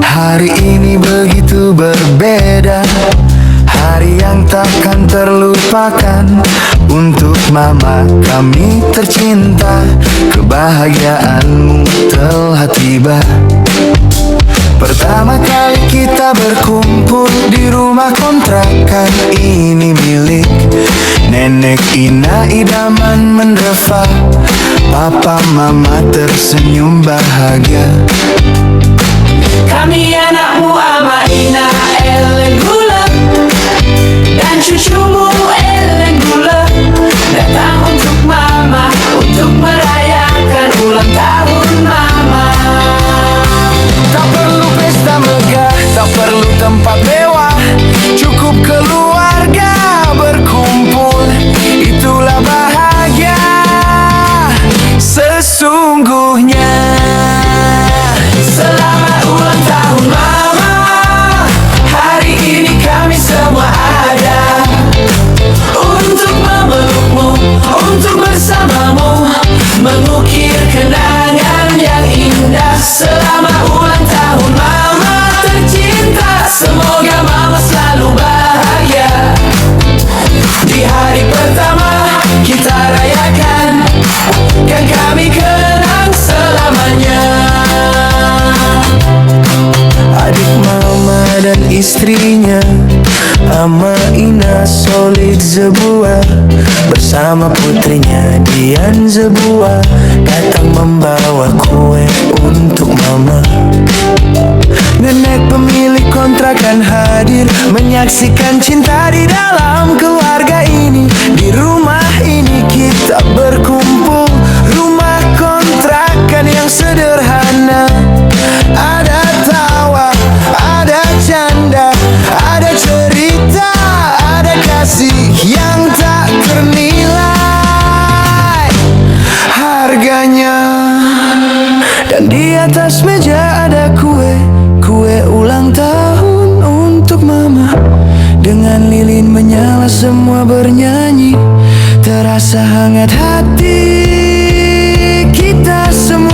Hari ini begitu berbeda, hari yang takkan terlupakan. Untuk mama kami tercinta, kebahagiaanmu telah tiba. Pertama kali kita berkumpul di rumah kontrakan ini milik Nenek Ina idaman mendefa. Papa mama tersenyum bahagia. Kami anakmu Ama Ina Ellen Gula, dan cucumu Ellen Gula datang untuk mama, untuk merayakan ulang tahun mama. Tak perlu pesta megah, tak perlu tempat mewah, cukup keluarga berkumpul, itulah bahagia sesungguhnya. Selamat ulang tahun mama, hari ini kami semua ada untuk memelukmu, untuk bersamamu mengukir kenangan yang indah. Selamat ulang tahun mama tercinta, semoga mama selalu bahagia. Di hari pertama kita rayakan, kan kami kenang selamanya. Adik mama dan istrinya Ama Ina Solid Zebua bersama putrinya Dian Zebua datang membawa kue untuk mama. Nenek pemilik kontrakan hadir menyaksikan cinta di dalam keluarga ini. Di rumah ini kita berkumpul, rumah kontrakan yang sederhana. Ada tawa, ada canda, ada cerita, ada kasih yang tak ternilai harganya. Dan di atas meja ada kue ulang tahun untuk mama. Dengan lilin menyala semua bernyanyi, terasa hangat hati kita semua.